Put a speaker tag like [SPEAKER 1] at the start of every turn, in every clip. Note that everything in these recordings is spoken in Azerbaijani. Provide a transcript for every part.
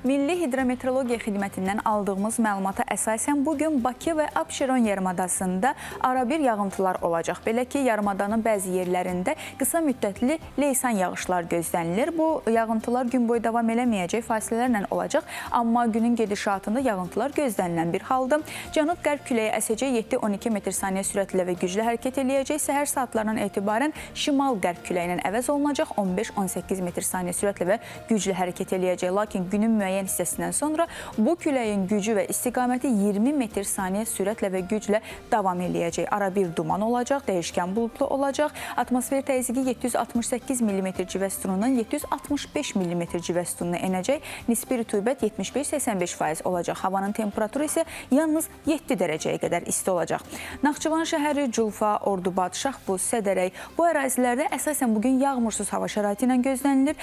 [SPEAKER 1] Milli Hidrometeorologiya Xidmətindən aldığımız məlumata əsasən bugün Bakı və Abşeron yarımadasında arabir yağıntılar olacaq. Belə ki, yarımadanın bəzi yerlərində qısa müddətli leysan yağışlar gözlənilir. Bu yağıntılar gün boyu davam eləməyəcək, fasilələrlə olacaq. Amma günün gedişatında yağıntılar gözlənilən bir haldır. Cənub-qərb küləyi əsəcək 7-12 metr/saniyə sürətlə və güclü hərəkət eləyəcək. Səhər saatlarından etibarən şimal-qərb küləyindən əvəz olunacaq. 15-18 metr/saniyə sürətlə və güclü hərəkət eləyəcək. Lakin günün müəyyən hissəsindən sonra bu küləyin gücü və istiqaməti 20 metr/saniyə sürətlə və güclə davam eləyəcək. Arabir duman olacaq, dəyişkən buludlu olacaq. Atmosfer təzyiqi 768 mm civə sütunundan 765 mm civə sütununa enəcək. Nisbi rütubət 75-85% olacaq. Havanın temperaturu isə yalnız 7 dərəcəyə qədər isti olacaq. Naxçıvan şəhəri, Culfa, Ordubad, Şahbuz, Sədərək bu ərazilərdə əsasən bugün yağmursuz hava şəraiti ilə gözlənilir.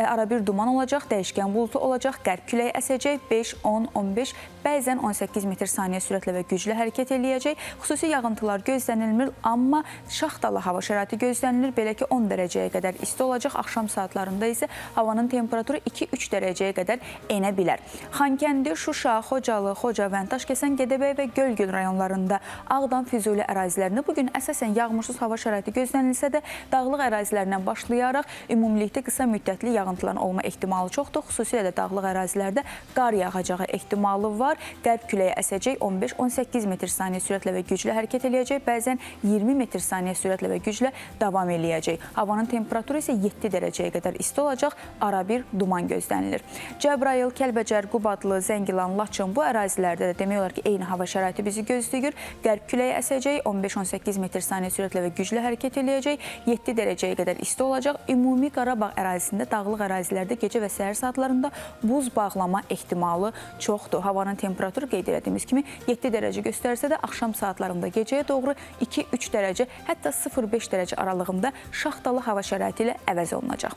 [SPEAKER 1] Arabir duman olacaq, dəyişkən buludlu olacaq. Qərb küləyi əsəcək 5, 10, 15, bəzən 18 metr/saniyə sürətlə və güclü hərəkət eləyəcək. Xüsusi yağıntılar gözlənilmir, amma şaxtalı hava şəraiti gözlənilir. Belə ki, 10 dərəcəyə qədər isti olacaq. Axşam saatlarında isə havanın temperaturu 2-3 dərəcəyə qədər enə bilər. Xankəndi, Şuşa, Xocalı, Xocavənd, Daşkəsən, Gədəbəy və Gölgün rayonlarında, Ağdam, Füzuli ərazilərində bugün əsasən yağmursuz hava şəraiti gözlənilsə də, dağlıq ərazilərindən başlayaraq ümumilikdə qısa müddətli yağıntıların olma ehtimalı çoxdur. Xüsusilə də dağlıq ərazilərdə qar yağacağı ehtimalı var. Qərb küləyi əsəcək 15-18 metr/saniyə sürətlə və güclə hərəkət eləyəcək. Bəzən 20 metr/saniyə sürətlə və güclə davam eləyəcək. Havanın temperaturu isə 7 dərəcəyə qədər isti olacaq. Arabir duman gözlənilir. Cəbrayıl, Kəlbəcər, Qubadlı, Zəngilan, Laçın bu ərazilərdə də demək olar ki, eyni hava şəraiti bizi gözləyir. Qərb küləyi əsəcək 15-18 metr/saniyə sürətlə və güclə hərəkət eləyəcək. 7 dərəcəyə qədər isti olacaq. Ümumi Qarabağ ərazisində, dağlıq ərazilərdə gecə və səhər saatlarında buz bağlama ehtimalı çoxdur. Havanın temperaturu qeyd etdiyimiz kimi 7 dərəcə göstərsə də axşam saatlarında gecəyə doğru 2-3 dərəcə, hətta 0-5 dərəcə aralığında şaxtalı hava şəraiti ilə əvəz olunacaq.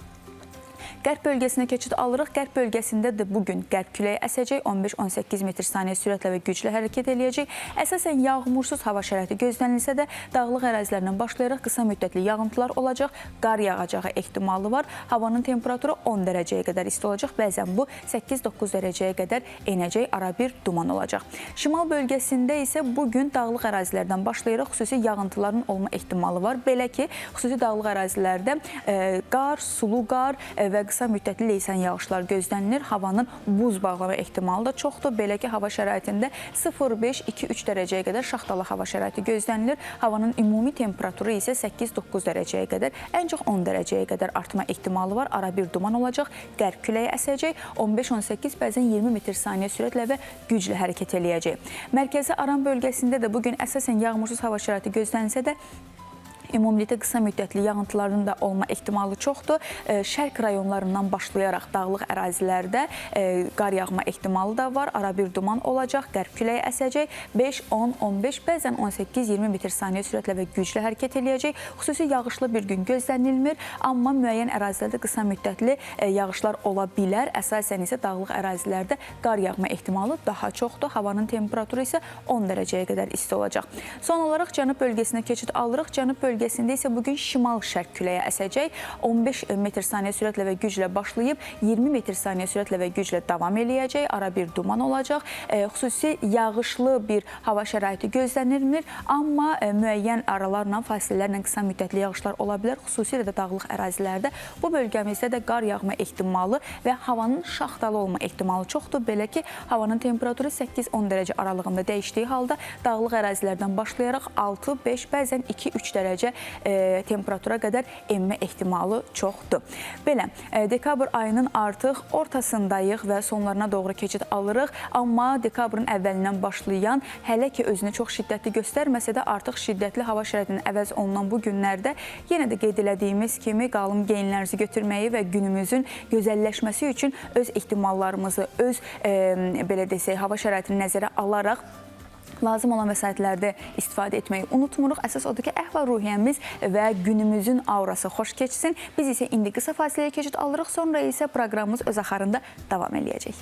[SPEAKER 1] Qərb bölgəsinə keçid alırıq. Qərb bölgəsində də bugün qərb küləyi əsəcək 15-18 metr/saniyə sürətlə və güclə hərəkət eləyəcək. Əsasən yağmursuz hava şəraiti gözlənilsə də dağlıq ərazilərdən başlayaraq qısa müddətli yağıntılar olacaq. Qar yağacağı ehtimalı var. Havanın temperaturu 10 dərəcəyə qədər isti olacaq. Bəzən bu 8-9 dərəcəyə qədər enəcək, arabir duman olacaq. Şimal bölgəsində isə bugün dağlıq ərazilərdən başlayaraq xüsusi yağıntıların olma ehtimalı var. Belə ki, xüsusi dağlıq ərazilərdə qar, sulu qar və qısa müddətli leysan yağışlar gözlənilir. Havanın buz bağlama ehtimalı da çoxdur. Belə ki, hava şəraitində 0-5-2-3 dərəcəyə qədər şaxtalı hava şəraiti gözlənilir. Havanın ümumi temperaturu isə 8-9 dərəcəyə qədər, ən çox 10 dərəcəyə qədər artma ehtimalı var. Arabir duman olacaq. Qərb küləyi əsəcək 15-18, bəzən 20 metr/saniyə sürətlə və güclə hərəkət eləyəcək. Mərkəzi Aran bölgəsində də bugün əsasən yağmursuz hava şəraiti gözlənilsə də ümumilikdə qısa müddətli yağıntıların da olma ehtimalı çoxdur. Şərq rayonlarından başlayaraq dağlıq ərazilərdə qar yağma ehtimalı da var. Arabir duman olacaq. Qərb küləyi əsəcək 5, 10, 15, bəzən 18-20 metr/saniyə sürətlə və güclə hərəkət eləyəcək. Xüsusi yağışlı bir gün gözlənilmir, amma müəyyən ərazilərdə qısa müddətli yağışlar ola bilər. Əsasən isə dağlıq ərazilərdə qar yağma ehtimalı daha çoxdur. Havanın temperaturu isə 10 dərəcəyə qədər isti olacaq. Son olaraq Cənub bölgəsinə keçid alırıq. Cənub bölgəsində isə bugün şimal-şərq küləyi əsəcək. 15 metr/saniyə sürətlə və güclə başlayıb 20 metr/saniyə sürətlə və güclə davam eləyəcək. Arabir duman olacaq. Xüsusi yağışlı bir hava şəraiti gözlənilmir, amma müəyyən aralarla, fasilələrlə qısa müddətli yağışlar ola bilər. Xüsusilə də dağlıq ərazilərdə bu bölgəmizdə də qar yağma ehtimalı və havanın şaxtalı olma ehtimalı çoxdur. Belə ki, havanın temperaturu 8-10 dərəcə aralığında dəyişdiyi halda dağlıq ərazilərdən başlayaraq 6, 5, bəzən 2-3 dərəcə temperatura qədər enmə ehtimalı çoxdur. Belə, dekabr ayının artıq ortasındayıq və sonlarına doğru keçid alırıq. Amma dekabrın əvvəlindən başlayan, hələ ki özünü çox şiddətli göstərməsə də artıq şiddətli hava şəraitinin əvəz olunan bu günlərdə yenə də qeyd elədiyimiz kimi qalın geyimlərinizi götürməyi və günümüzün gözəlləşməsi üçün öz ehtimallarımızı, öz belə desək, hava şəraitini nəzərə alaraq lazım olan vəsaitlərdə istifadə etməyi unutmuruq. Əsas odur ki, əhval-ruhiyyəmiz və günümüzün aurası xoş keçsin. Biz isə indi qısa fasiləyə keçid alırıq, sonra isə proqramımız öz axarında davam eləyəcək.